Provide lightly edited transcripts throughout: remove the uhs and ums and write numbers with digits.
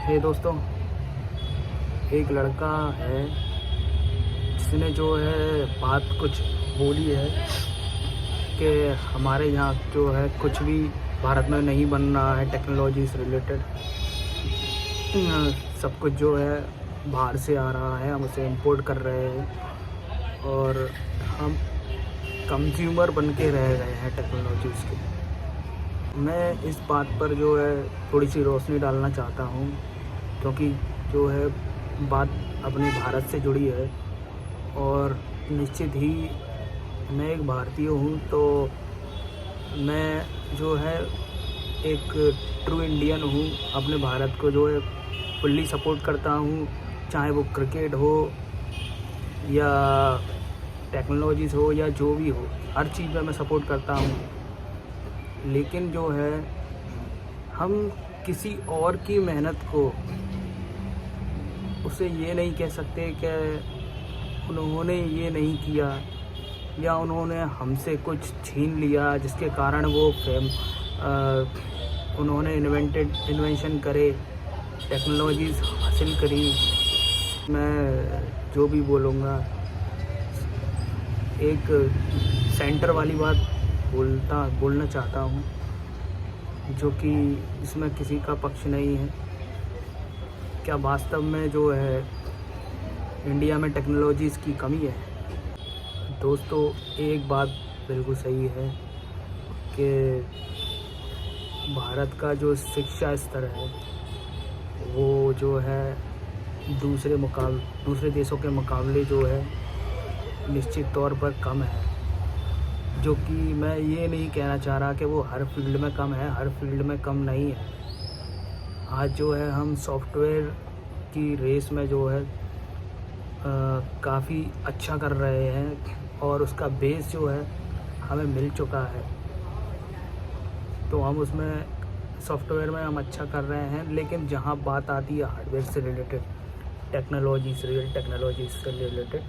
हे दोस्तों, एक लड़का है जिसने जो है बात कुछ बोली है कि हमारे यहाँ जो है कुछ भी भारत में नहीं बन रहा है टेक्नोलॉजी से रिलेटेड। सब कुछ जो है बाहर से आ रहा है, हम उसे इंपोर्ट कर रहे हैं और हम कंज्यूमर बन के रह गए हैं टेक्नोलॉजीज़ के। मैं इस बात पर जो है थोड़ी सी रोशनी डालना चाहता हूँ, क्योंकि जो है बात अपने भारत से जुड़ी है और निश्चित ही मैं एक भारतीय हूँ, तो मैं जो है एक ट्रू इंडियन हूँ। अपने भारत को जो है फुल्ली सपोर्ट करता हूँ, चाहे वो क्रिकेट हो या टेक्नोलॉजीज़ हो या जो भी हो, हर चीज़ में मैं सपोर्ट करता हूँ। लेकिन जो है हम किसी और की मेहनत को उसे ये नहीं कह सकते कि उन्होंने ये नहीं किया या उन्होंने हमसे कुछ छीन लिया जिसके कारण वो उन्होंने इन्वेंशन करे, टेक्नोलॉजीज़ हासिल करी। मैं जो भी बोलूँगा एक सेंटर वाली बात बोलना चाहता हूँ, जो कि इसमें किसी का पक्ष नहीं है। क्या वास्तव में जो है इंडिया में टेक्नोलॉजीज़ की कमी है? दोस्तों, एक बात बिल्कुल सही है कि भारत का जो शिक्षा स्तर है वो जो है दूसरे देशों के मुकाबले जो है निश्चित तौर पर कम है। जो कि मैं ये नहीं कहना चाह रहा कि वो हर फील्ड में कम है, हर फील्ड में कम नहीं है। आज जो है हम सॉफ्टवेयर की रेस में जो है काफ़ी अच्छा कर रहे हैं और उसका बेस जो है हमें मिल चुका है, तो हम उसमें सॉफ्टवेयर में हम अच्छा कर रहे हैं। लेकिन जहाँ बात आती है हार्डवेयर से रिलेटेड, टेक्नोलॉजी से रिलेटेड,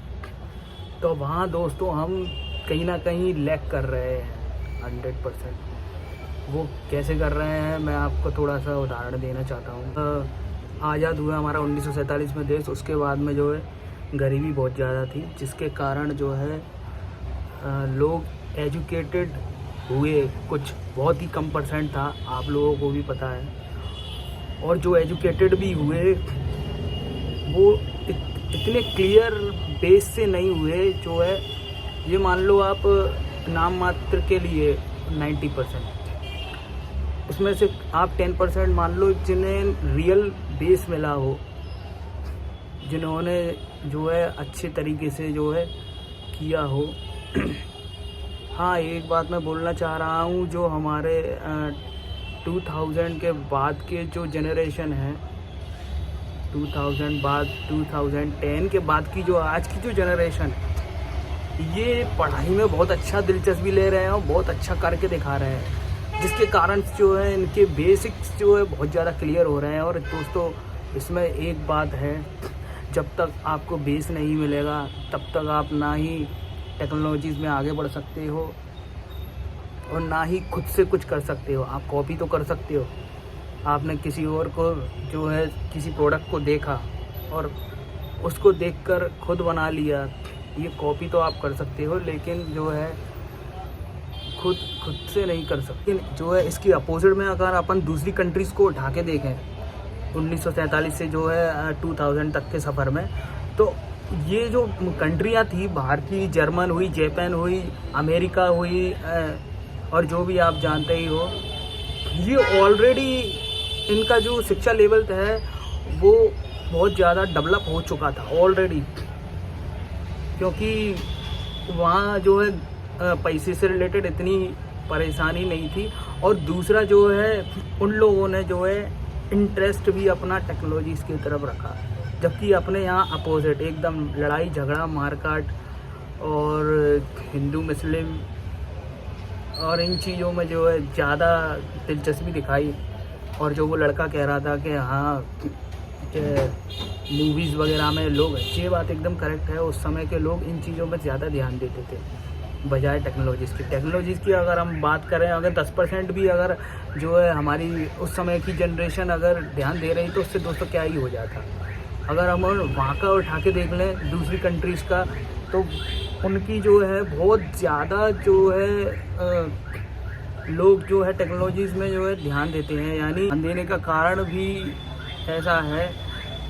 तो वहाँ दोस्तों हम कहीं ना कहीं लैग कर रहे हैं 100%। वो कैसे कर रहे हैं, मैं आपको थोड़ा सा उदाहरण देना चाहता हूँ। आज़ाद हुआ हमारा 1947 में देश, उसके बाद में जो है गरीबी बहुत ज़्यादा थी, जिसके कारण जो है लोग एजुकेटेड हुए कुछ बहुत ही कम परसेंट था, आप लोगों को भी पता है। और जो एजुकेटेड भी हुए वो इतने क्लियर बेस से नहीं हुए। जो है ये मान लो आप नाम मात्र के लिए 90%, उसमें से आप 10% मान लो जिन्हें रियल बेस मिला हो, जिन्होंने जो है अच्छे तरीके से जो है किया हो। हाँ, एक बात मैं बोलना चाह रहा हूँ, जो हमारे 2000 के बाद के जो जनरेशन है, 2000 बाद 2010 के बाद की जो आज की जो जनरेशन है, ये पढ़ाई में बहुत अच्छा दिलचस्पी ले रहे हैं और बहुत अच्छा करके दिखा रहे हैं, जिसके कारण जो है इनके बेसिक्स जो है बहुत ज़्यादा क्लियर हो रहे हैं। और दोस्तों, इसमें एक बात है, जब तक आपको बेस नहीं मिलेगा तब तक आप ना ही टेक्नोलॉजीज़ में आगे बढ़ सकते हो और ना ही खुद से कुछ कर सकते हो। आप कॉपी तो कर सकते हो, आपने किसी और को जो है किसी प्रोडक्ट को देखा और उसको देखकर खुद बना लिया, ये कॉपी तो आप कर सकते हो, लेकिन जो है खुद से नहीं कर सकते। जो है इसकी अपोजिट में अगर अपन दूसरी कंट्रीज़ को उठा के देखें 1947 से जो है 2000 तक के सफ़र में, तो ये जो कंट्रियाँ थी बाहर की, जर्मन हुई, जापान हुई, अमेरिका हुई और जो भी आप जानते ही हो, ये ऑलरेडी इनका जो शिक्षा लेवल है वो बहुत ज़्यादा डेवलप हो चुका था ऑलरेडी, क्योंकि वहाँ जो है पैसे से रिलेटेड इतनी परेशानी नहीं थी। और दूसरा जो है उन लोगों ने जो है इंटरेस्ट भी अपना टेक्नोलॉजीज़ की तरफ रखा, जबकि अपने यहाँ अपोजिट एकदम लड़ाई झगड़ा मारकाट और हिंदू मुस्लिम और इन चीज़ों में जो है ज़्यादा दिलचस्पी दिखाई। और जो वो लड़का कह रहा था कि हाँ मूवीज़ वगैरह में लोग, ये बात एकदम करेक्ट है, उस समय के लोग इन चीज़ों में ज़्यादा ध्यान देते थे। बजाय टेक्नोलॉजीज़ की अगर हम बात करें, अगर 10% भी अगर जो है हमारी उस समय की जनरेशन अगर ध्यान दे रही तो उससे दोस्तों क्या ही हो जाता। अगर हम वहाँ का उठा के देख लें दूसरी कंट्रीज़ का, तो उनकी जो है बहुत ज़्यादा जो है लोग जो है टेक्नोलॉजीज़ में जो है ध्यान देते हैं। यानी ध्यान देने का कारण भी ऐसा है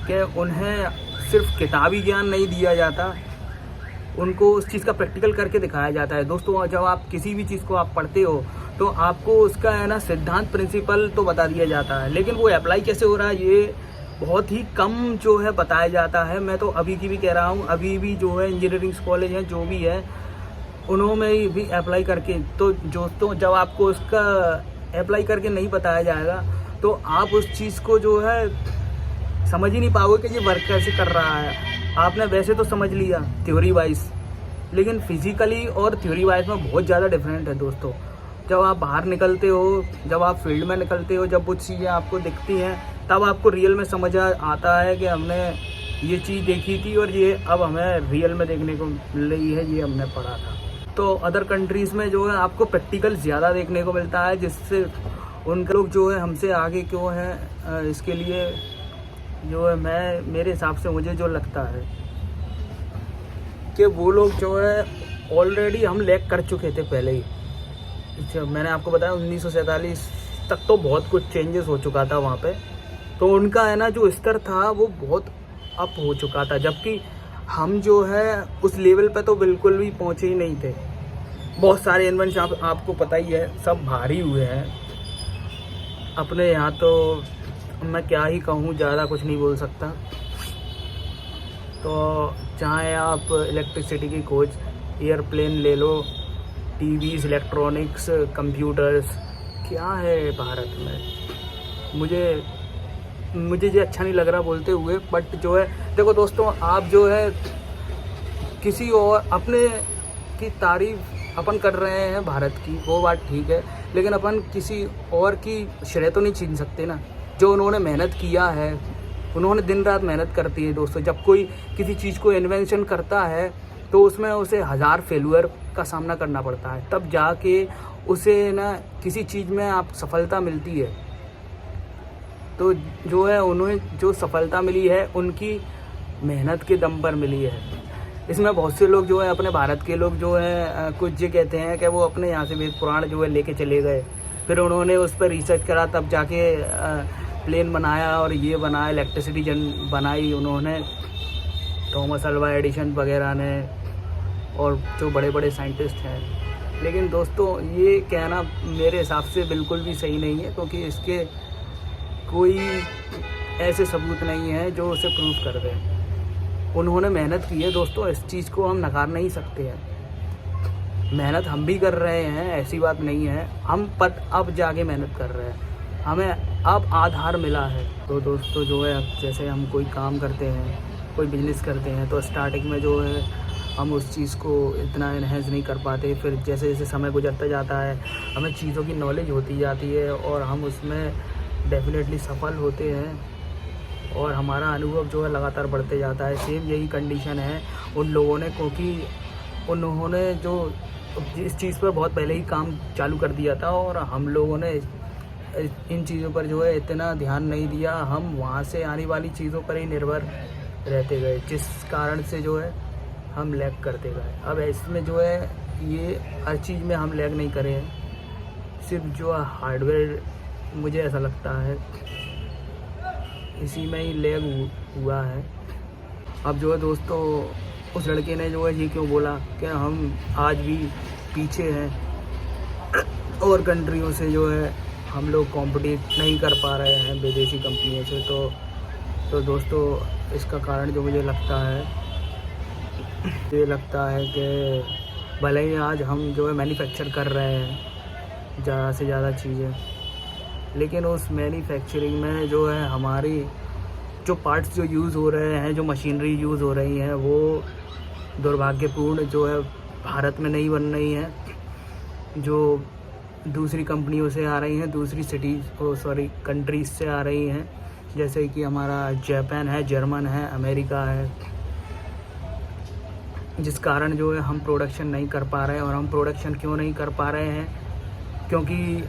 कि उन्हें सिर्फ किताबी ज्ञान नहीं दिया जाता, उनको उस चीज़ का प्रैक्टिकल करके दिखाया जाता है। दोस्तों जब आप किसी भी चीज़ को आप पढ़ते हो तो आपको उसका है ना सिद्धांत प्रिंसिपल तो बता दिया जाता है, लेकिन वो अप्लाई कैसे हो रहा है ये बहुत ही कम जो है बताया जाता है। मैं तो अभी की भी कह रहा हूँ, अभी भी जो है इंजीनियरिंग कॉलेज हैं जो भी है उन्होंने भी अप्लाई करके, तो दोस्तों जब आपको उसका अप्लाई करके नहीं बताया जाएगा तो आप उस चीज़ को जो है समझ ही नहीं पाओगे कि ये वर्क कैसे कर रहा है। आपने वैसे तो समझ लिया थ्योरी वाइज, लेकिन फिजिकली और थ्योरी वाइज में बहुत ज़्यादा डिफरेंट है दोस्तों। जब आप बाहर निकलते हो, जब आप फील्ड में निकलते हो, जब वो चीज़ें आपको दिखती हैं तब आपको रियल में समझ आता है कि हमने ये चीज़ देखी थी और ये अब हमें रियल में देखने को मिल रही है, ये हमने पढ़ा था। तो अदर कंट्रीज़ में जो है आपको प्रैक्टिकल ज़्यादा देखने को मिलता है, जिससे उनके लोग जो है हमसे आगे क्यों हैं। इसके लिए जो है मेरे हिसाब से मुझे जो लगता है कि वो लोग जो है ऑलरेडी हम लैग कर चुके थे पहले ही। मैंने आपको बताया 1947 तक तो बहुत कुछ चेंजेस हो चुका था वहाँ पे, तो उनका है ना जो स्तर था वो बहुत अप हो चुका था, जबकि हम जो है उस लेवल पे तो बिल्कुल भी पहुँचे ही नहीं थे। बहुत सारे इन्वेंशन आपको पता ही है सब बाहर ही हुए हैं अपने यहाँ, तो मैं क्या ही कहूँ, ज़्यादा कुछ नहीं बोल सकता। तो चाहे आप इलेक्ट्रिसिटी की खोज, एयरप्लेन ले लो, टीवीज़, इलेक्ट्रॉनिक्स, कंप्यूटर्स, क्या है भारत में। मुझे ये अच्छा नहीं लग रहा बोलते हुए, बट जो है देखो दोस्तों, आप जो है किसी और अपने की तारीफ अपन कर रहे हैं भारत की, वो बात ठीक है, लेकिन अपन किसी और की श्रेय तो नहीं छीन सकते ना। जो उन्होंने मेहनत किया है, उन्होंने दिन रात मेहनत करती है दोस्तों। जब कोई किसी चीज़ को इन्वेंशन करता है तो उसमें उसे 1000 फेल्यूर का सामना करना पड़ता है, तब जाके उसे ना किसी चीज़ में आप सफलता मिलती है। तो जो है उन्हें जो सफलता मिली है उनकी मेहनत के दम पर मिली है। इसमें बहुत से लोग जो है अपने भारत के लोग जो है कुछ ये कहते हैं कि वो अपने यहाँ से वेद पुराण जो है लेके चले गए, फिर उन्होंने उस पर रिसर्च करा, तब जाके प्लेन बनाया और ये बनाया, इलेक्ट्रिसिटी बनाई उन्होंने, थॉमस अल्वा एडिसन वगैरह ने, और जो बड़े बड़े साइंटिस्ट हैं। लेकिन दोस्तों ये कहना मेरे हिसाब से बिल्कुल भी सही नहीं है, क्योंकि इसके कोई ऐसे सबूत नहीं है जो उसे प्रूव कर दे। उन्होंने मेहनत की है दोस्तों, इस चीज़ को हम नकार नहीं सकते हैं। मेहनत हम भी कर रहे हैं, ऐसी बात नहीं है, हम पर अब जाके मेहनत कर रहे हैं, हमें अब आधार मिला है। तो दोस्तों जो है जैसे हम कोई काम करते हैं, कोई बिजनेस करते हैं, तो स्टार्टिंग में जो है हम उस चीज़ को इतना इन्हेंस नहीं कर पाते, फिर जैसे जैसे समय गुजरता जाता है हमें चीज़ों की नॉलेज होती जाती है और हम उसमें डेफिनेटली सफल होते हैं और हमारा अनुभव जो है लगातार बढ़ते जाता है। सेम यही कंडीशन है उन लोगों ने, क्योंकि उन्होंने जो इस चीज़ पर बहुत पहले ही काम चालू कर दिया था और हम लोगों ने इन चीज़ों पर जो है इतना ध्यान नहीं दिया। हम वहाँ से आने वाली चीज़ों पर ही निर्भर रहते गए, जिस कारण से जो है हम लैग करते गए। अब इसमें जो है ये हर चीज़ में हम लैग नहीं करें, सिर्फ जो हार्डवेयर मुझे ऐसा लगता है इसी में ही लैग हुआ है। अब जो है दोस्तों उस लड़के ने जो है ये क्यों बोला कि हम आज भी पीछे हैं और कंट्रियों से जो है हम लोग कॉम्पिटिट नहीं कर पा रहे हैं विदेशी कंपनियों से। तो दोस्तों इसका कारण जो मुझे लगता है ये लगता है कि भले ही आज हम जो है मैन्युफैक्चर कर रहे हैं ज़्यादा से ज़्यादा चीज़ें, लेकिन उस मैन्युफैक्चरिंग में जो है हमारी जो पार्ट्स जो यूज़ हो रहे हैं, जो मशीनरी यूज़ हो रही हैं, वो दुर्भाग्यपूर्ण जो है भारत में नहीं बन रही हैं, जो दूसरी कंपनियों से आ रही हैं, दूसरी कंट्रीज़ से आ रही हैं, जैसे कि हमारा जापान है, जर्मन है, अमेरिका है। जिस कारण जो है हम प्रोडक्शन नहीं कर पा रहे हैं। और हम प्रोडक्शन क्यों नहीं कर पा रहे हैं, क्योंकि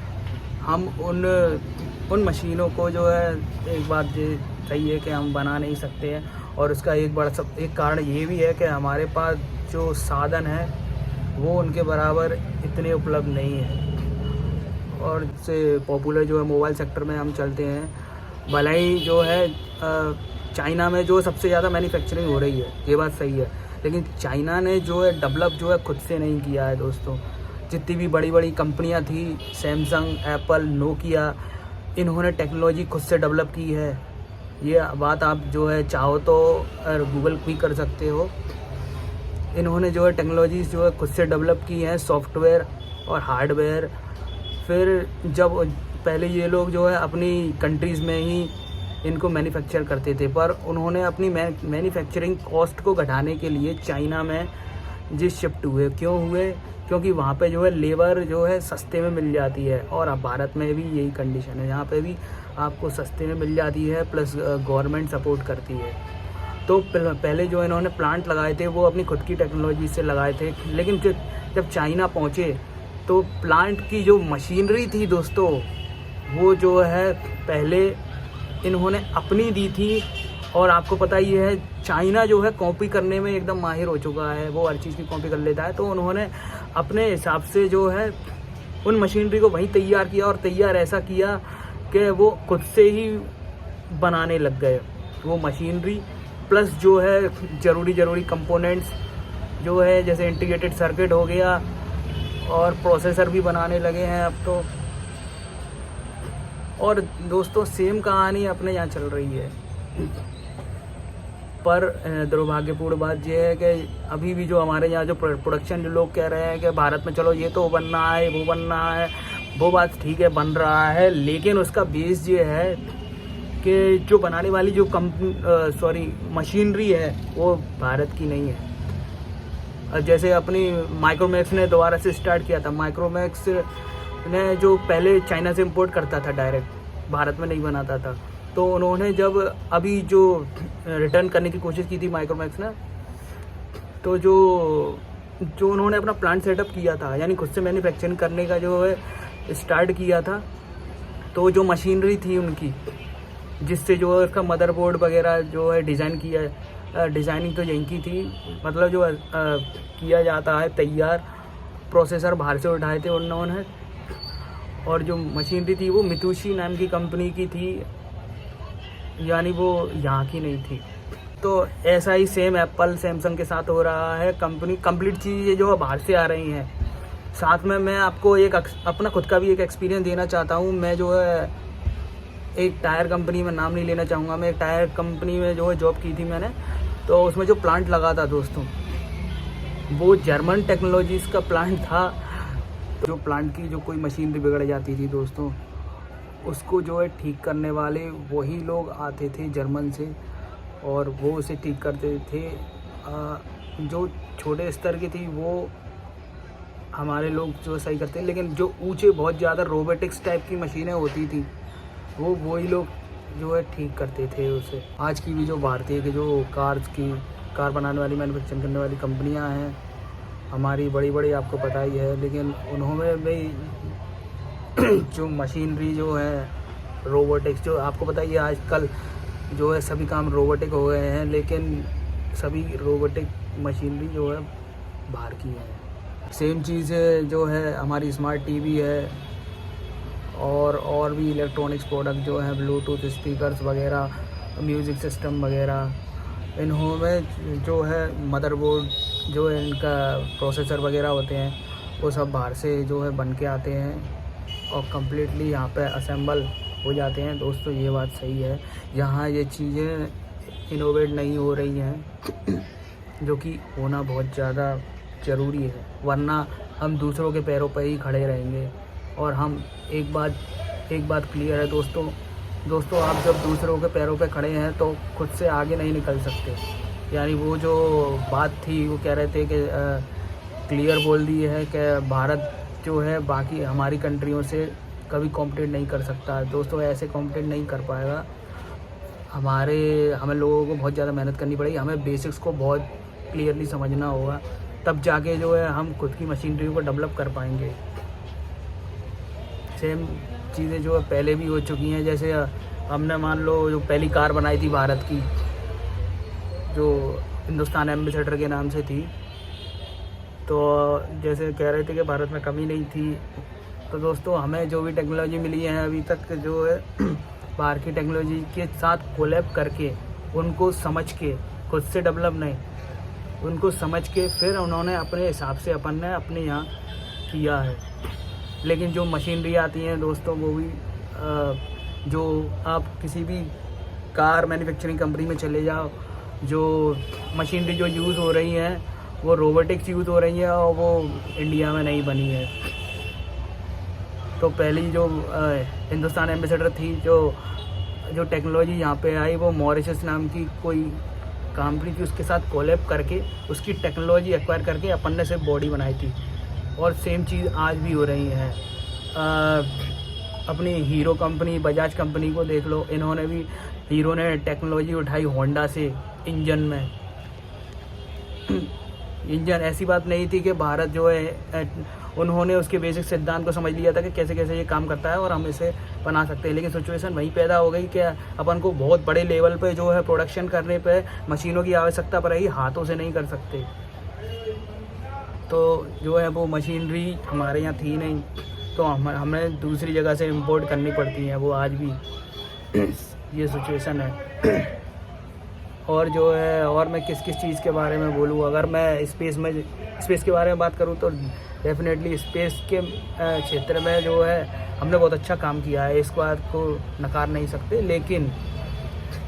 हम उन मशीनों को जो है, एक बात ये सही है कि हम बना नहीं सकते हैं। और उसका एक कारण ये भी है कि हमारे पास जो साधन है वो उनके बराबर इतने उपलब्ध नहीं है। और से पॉपुलर जो है मोबाइल सेक्टर में हम चलते हैं, भले ही जो है चाइना में जो सबसे ज़्यादा मैन्युफैक्चरिंग हो रही है, ये बात सही है, लेकिन चाइना ने जो है डेवलप जो है खुद से नहीं किया है दोस्तों। जितनी भी बड़ी बड़ी कंपनियां थी, सैमसंग, एप्पल, नोकिया, इन्होंने टेक्नोलॉजी खुद से डेवलप की है। ये बात आप जो है चाहो तो गूगल भी कर सकते हो। इन्होंने जो है टेक्नोलॉजीज़ जो है खुद से डेवलप की हैं, सॉफ्टवेयर और हार्डवेयर। फिर जब पहले ये लोग जो है अपनी कंट्रीज़ में ही इनको मैन्युफैक्चर करते थे, पर उन्होंने अपनी मैन्युफैक्चरिंग कॉस्ट को घटाने के लिए चाइना में जिस शिफ्ट हुए। क्यों हुए? क्योंकि वहाँ पे जो है लेबर जो है सस्ते में मिल जाती है। और अब भारत में भी यही कंडीशन है, यहाँ पे भी आपको सस्ते में मिल जाती है, प्लस गवर्नमेंट सपोर्ट करती है। तो पहले जो इन्होंने प्लांट लगाए थे वो अपनी खुद की टेक्नोलॉजी से लगाए थे, लेकिन जब चाइना पहुँचे तो प्लांट की जो मशीनरी थी दोस्तों, वो जो है पहले इन्होंने अपनी दी थी। और आपको पता ही है चाइना जो है कॉपी करने में एकदम माहिर हो चुका है, वो हर चीज़ की कॉपी कर लेता है। तो उन्होंने अपने हिसाब से जो है उन मशीनरी को वहीं तैयार किया, और तैयार ऐसा किया कि वो खुद से ही बनाने लग गए वो मशीनरी। प्लस जो है ज़रूरी कंपोनेंट्स जो है, जैसे इंटीग्रेटेड सर्किट हो गया, और प्रोसेसर भी बनाने लगे हैं अब तो। और दोस्तों सेम कहानी अपने यहाँ चल रही है। पर दुर्भाग्यपूर्ण बात यह है कि अभी भी जो हमारे यहाँ जो प्रोडक्शन, जो लोग कह रहे हैं कि भारत में चलो ये तो बनना है, वो बनना है, वो बात ठीक है, बन रहा है, लेकिन उसका बेस ये है कि जो बनाने वाली जो मशीनरी है वो भारत की नहीं है। जैसे अपनी माइक्रोमैक्स ने दोबारा से स्टार्ट किया था। माइक्रोमैक्स ने जो पहले चाइना से इंपोर्ट करता था डायरेक्ट, भारत में नहीं बनाता था, तो उन्होंने जब अभी जो रिटर्न करने की कोशिश की थी माइक्रोमैक्स ने, तो जो उन्होंने अपना प्लांट सेटअप किया था, यानी खुद से मैन्युफैक्चरिंग करने का जो है स्टार्ट किया था, तो जो मशीनरी थी उनकी, जिससे जो है उसका मदरबोर्ड वगैरह जो है डिज़ाइन किया, डिज़ाइनिंग तो यहीं की थी, मतलब जो किया जाता है तैयार, प्रोसेसर बाहर से उठाए थे उन्होंने। और जो मशीनरी थी वो मित्सुबिशी नाम की कंपनी की थी, यानी वो यहाँ की नहीं थी। तो ऐसा ही सेम एप्पल, सैमसंग के साथ हो रहा है। कंप्लीट चीज़ें जो है बाहर से आ रही हैं। साथ में मैं आपको एक अपना खुद का भी एक एक्सपीरियंस देना चाहता हूँ। मैं जो है एक टायर कंपनी में, नाम नहीं लेना चाहूँगा, मैं एक टायर कंपनी में जो है जॉब की थी मैंने। तो उसमें जो प्लांट लगा था दोस्तों, वो जर्मन टेक्नोलॉजीज़ का प्लांट था। जो प्लांट की जो कोई मशीनरी बिगड़ जाती थी दोस्तों, उसको जो है ठीक करने वाले वही लोग आते थे जर्मन से, और वो उसे ठीक करते थे। जो छोटे स्तर की थी वो हमारे लोग जो सही करते हैं, लेकिन जो ऊंचे बहुत ज़्यादा रोबोटिक्स टाइप की मशीनें होती थी वो वही लोग जो है ठीक करते थे उसे। आज की भी जो भारतीय की जो कार बनाने वाली, मैन्युफैक्चरिंग करने वाली कंपनियां हैं हमारी बड़ी आपको पता ही है, लेकिन उन्होंने भी जो मशीनरी जो है रोबोटिक्स, जो आपको पता ही है आजकल जो है सभी काम रोबोटिक हो गए हैं, लेकिन सभी रोबोटिक मशीनरी जो है बाहर की है। सेम चीज़ जो है हमारी स्मार्ट टीवी है, और भी इलेक्ट्रॉनिक्स प्रोडक्ट जो हैं, ब्लूटूथ स्पीकर्स वगैरह, म्यूज़िक सिस्टम वगैरह, इन्होंने जो है मदरबोर्ड जो है इनका प्रोसेसर वगैरह होते हैं, वो सब बाहर से जो है बन के आते हैं और कम्प्लीटली यहाँ पे असेंबल हो जाते हैं। दोस्तों ये बात सही है, यहाँ ये चीज़ें इनोवेट नहीं हो रही हैं, जो कि होना बहुत ज़्यादा ज़रूरी है, वरना हम दूसरों के पैरों पर ही खड़े रहेंगे। और हम एक बात क्लियर है दोस्तों, आप जब दूसरों के पैरों पे खड़े हैं तो खुद से आगे नहीं निकल सकते। यानी वो जो बात थी, वो कह रहे थे कि क्लियर बोल दी है कि भारत जो है बाकी हमारी कंट्रियों से कभी कॉम्पिटिट नहीं कर सकता। दोस्तों ऐसे कॉम्पिटिट नहीं कर पाएगा। हमें लोगों को बहुत ज़्यादा मेहनत करनी पड़ेगी, हमें बेसिक्स को बहुत क्लियरली समझना होगा, तब जाके जो है हम खुद की मशीनरी को डेवलप कर पाएंगे। सेम चीज़ें जो है पहले भी हो चुकी हैं, जैसे हमने मान लो जो पहली कार बनाई थी भारत की, जो हिंदुस्तान एम्बेसडर के नाम से थी, तो जैसे कह रहे थे कि भारत में कमी नहीं थी, तो दोस्तों हमें जो भी टेक्नोलॉजी मिली है अभी तक जो है बाहर की टेक्नोलॉजी के साथ कोलैब करके, उनको समझ के, खुद से डेवलप नहीं, उनको समझ के फिर उन्होंने अपने हिसाब से अपन ने अपने यहाँ किया है। लेकिन जो मशीनरी आती हैं दोस्तों, वो भी जो आप किसी भी कार मैन्युफैक्चरिंग कंपनी में चले जाओ, जो मशीनरी जो यूज़ हो रही हैं वो रोबोटिक्स यूज़ हो रही है और वो इंडिया में नहीं बनी है। तो पहली जो हिंदुस्तान एम्बेसडर थी, जो टेक्नोलॉजी यहाँ पे आई, वो मॉरिशस नाम की कोई कंपनी थी, उसके साथ कोलैब करके उसकी टेक्नोलॉजी एक्वायर करके अपन ने सिर्फ बॉडी बनाई थी। और सेम चीज़ आज भी हो रही है। अपनी हीरो कंपनी, बजाज कंपनी को देख लो, इन्होंने भी, हीरो ने टेक्नोलॉजी उठाई होंडा से इंजन में। इंजन ऐसी बात नहीं थी कि भारत जो है, उन्होंने उसके बेसिक सिद्धांत को समझ लिया था कि कैसे कैसे ये काम करता है और हम इसे बना सकते हैं। लेकिन सिचुएशन वहीं पैदा हो गई कि अपन को बहुत बड़े लेवल पे जो है प्रोडक्शन करने पे मशीनों की आवश्यकता पड़ेगी, हाथों से नहीं कर सकते। तो जो है वो मशीनरी हमारे यहाँ थी नहीं, तो हमें दूसरी जगह से इंपोर्ट करनी पड़ती है, वो आज भी ये सिचुएशन है। और जो है, और मैं किस किस चीज़ के बारे में बोलूँ, अगर मैं स्पेस के बारे में बात करूँ तो डेफिनेटली स्पेस के क्षेत्र में जो है हमने बहुत अच्छा काम किया है, इसको बात को नकार नहीं सकते।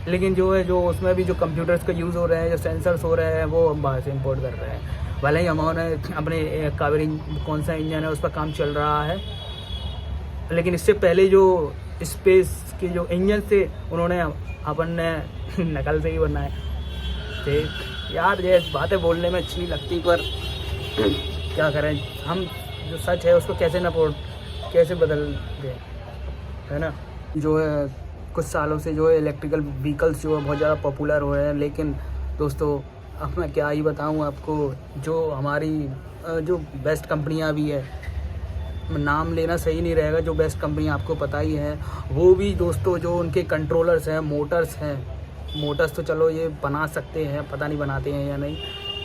लेकिन जो है, जो उसमें भी जो कंप्यूटर्स का यूज़ हो रहे हैं, जो सेंसर्स हो रहे हैं, वो हम बाहर से इंपोर्ट कर रहे हैं। भले ही हमारे अपने कावेरी कौन सा इंजन है उस पर काम चल रहा है, लेकिन इससे पहले जो स्पेस के जो इंजन थे उन्होंने अपन ने नकल से ही बनाए थे। यार ये बातें बोलने में अच्छी नहीं लगती, पर क्या करें, हम जो सच है उसको कैसे बदल दें, है ना। जो है कुछ सालों से जो है इलेक्ट्रिकल व्हीकल्स जो है बहुत ज़्यादा पॉपुलर हो रहे हैं। लेकिन दोस्तों अब मैं क्या ही बताऊं आपको, जो हमारी जो बेस्ट कंपनियां भी है, नाम लेना सही नहीं रहेगा, जो बेस्ट कंपनी आपको पता ही है, वो भी दोस्तों जो उनके कंट्रोलर्स हैं, मोटर्स तो चलो ये बना सकते हैं, पता नहीं बनाते हैं या नहीं,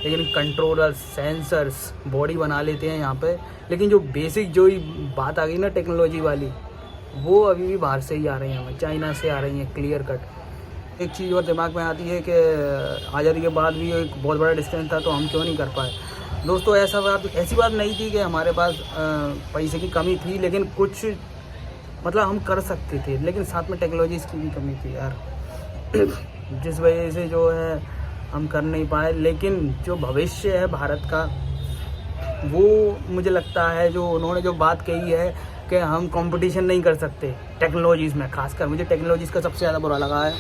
लेकिन कंट्रोलर्स, सेंसर्स, बॉडी बना लेते हैं यहाँ पे। लेकिन जो बेसिक जो बात आ गई ना टेक्नोलॉजी वाली, वो अभी भी बाहर से ही आ रही हैं, चाइना से आ रही हैं, क्लियर कट। एक चीज़ और दिमाग में आती है कि आज़ादी के बाद भी एक बहुत बड़ा डिस्टेंस था, तो हम क्यों नहीं कर पाए। दोस्तों ऐसी बात नहीं थी कि हमारे पास पैसे की कमी थी, लेकिन कुछ मतलब हम कर सकते थे, लेकिन साथ में टेक्नोलॉजीज़ की भी कमी थी यार, जिस वजह से जो है हम कर नहीं पाए। लेकिन जो भविष्य है भारत का, वो मुझे लगता है, जो उन्होंने जो बात कही है कि हम कंपटीशन नहीं कर सकते टेक्नोलॉजीज़ में, खासकर मुझे टेक्नोलॉजीज़ का सबसे ज़्यादा बुरा लगा है।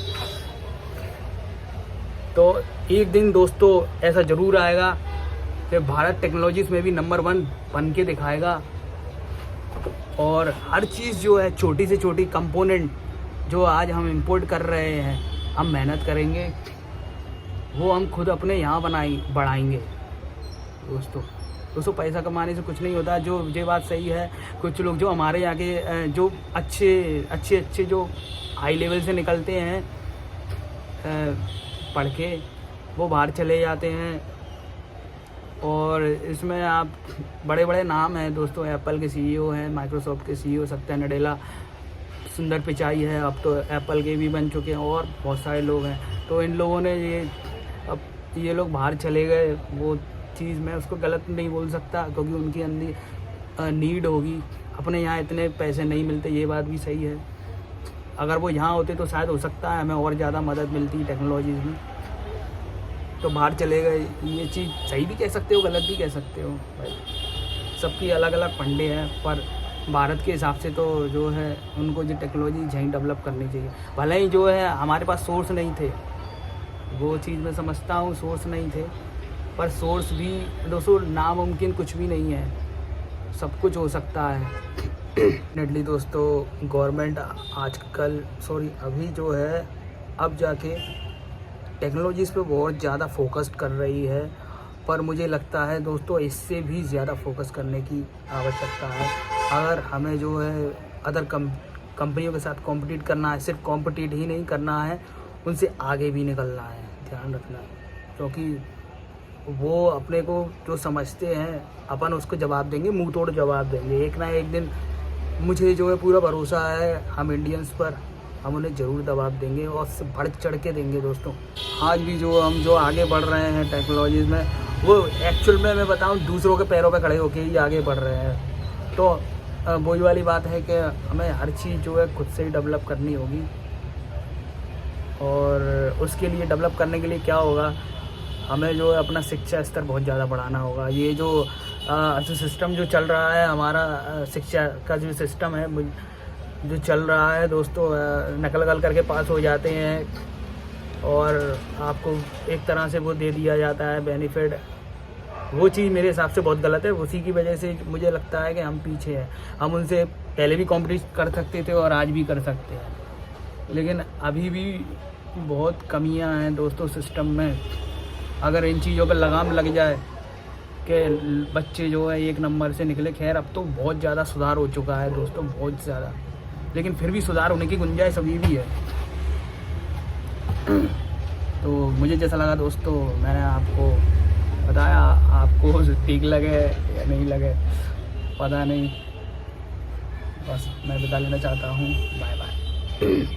तो एक दिन दोस्तों ऐसा ज़रूर आएगा कि भारत टेक्नोलॉजीज़ में भी नंबर 1 बन के दिखाएगा, और हर चीज़ जो है, छोटी से छोटी कंपोनेंट जो आज हम इंपोर्ट कर रहे हैं, हम मेहनत करेंगे, वो हम खुद अपने यहाँ बढ़ाएंगे। दोस्तों पैसा कमाने से कुछ नहीं होता, जो ये बात सही है। कुछ लोग जो हमारे यहाँ के जो अच्छे जो हाई लेवल से निकलते हैं पढ़ के, वो बाहर चले जाते हैं, और इसमें आप बड़े बड़े नाम हैं दोस्तों, एप्पल के सीईओ हैं, माइक्रोसॉफ्ट के सीईओ सत्या नडेला, सुंदर पिचाई है, अब तो एप्पल के भी बन चुके हैं, और बहुत सारे लोग हैं। तो इन लोगों ने ये लोग बाहर चले गए, वो चीज़ मैं उसको गलत नहीं बोल सकता, क्योंकि उनकी अंदर नीड होगी। अपने यहाँ इतने पैसे नहीं मिलते, ये बात भी सही है। अगर वो यहाँ होते तो शायद हो सकता है हमें और ज़्यादा मदद मिलती टेक्नोलॉजीज़ में। तो बाहर चले गए, ये चीज़ सही भी कह सकते हो, गलत भी कह सकते हो भाई, सबकी अलग अलग फंडे हैं। पर भारत के हिसाब से तो जो है उनको जो टेक्नोलॉजी यहीं डेवलप करनी चाहिए। भले ही जो है हमारे पास सोर्स नहीं थे, वो चीज़ मैं समझता हूँ, सोर्स नहीं थे, पर सोर्स भी दोस्तों नामुमकिन कुछ भी नहीं है, सब कुछ हो सकता है। डेफिनेटली दोस्तों गवर्नमेंट अभी जो है अब जाके टेक्नोलॉजीज़ पे बहुत ज़्यादा फोकस्ड कर रही है, पर मुझे लगता है दोस्तों इससे भी ज़्यादा फोकस करने की आवश्यकता है। अगर हमें जो है अदर कंपनियों के साथ कॉम्पिटिट करना है, सिर्फ कॉम्पिटिट ही नहीं करना है, उनसे आगे भी निकलना है, ध्यान रखना है। क्योंकि वो अपने को जो समझते हैं अपन उसको जवाब देंगे, मुंह तोड़ जवाब देंगे। एक ना एक दिन मुझे जो है पूरा भरोसा है हम इंडियंस पर, हम उन्हें ज़रूर जवाब देंगे और उससे बढ़ चढ़ के देंगे दोस्तों। आज भी जो हम जो आगे बढ़ रहे हैं टेक्नोलॉजीज़ में, वो एक्चुअल में मैं बताऊं दूसरों के पैरों पे खड़े होके ही आगे बढ़ रहे हैं। तो वही वाली बात है कि हमें हर चीज़ जो है खुद से ही डेवलप करनी होगी। और उसके लिए डेवलप करने के लिए क्या होगा, हमें जो है अपना शिक्षा स्तर बहुत ज़्यादा बढ़ाना होगा। ये जो सिस्टम जो चल रहा है हमारा, शिक्षा का जो सिस्टम है जो चल रहा है दोस्तों, नकल करके पास हो जाते हैं और आपको एक तरह से वो दे दिया जाता है बेनिफिट। वो चीज़ मेरे हिसाब से बहुत गलत है। उसी की वजह से मुझे लगता है कि हम पीछे हैं। हम उनसे पहले भी कॉम्पिटिट कर सकते थे और आज भी कर सकते हैं, लेकिन अभी भी बहुत कमियां हैं दोस्तों सिस्टम में। अगर इन चीज़ों पर लगाम लग जाए कि बच्चे जो है एक नंबर से निकले। खैर अब तो बहुत ज़्यादा सुधार हो चुका है दोस्तों, बहुत ज़्यादा, लेकिन फिर भी सुधार होने की गुंजाइश अभी भी है। तो मुझे जैसा लगा दोस्तों मैंने आपको बताया, आपको ठीक लगे या नहीं लगे पता नहीं, बस मैं बता लेना चाहता हूँ। Bye bye.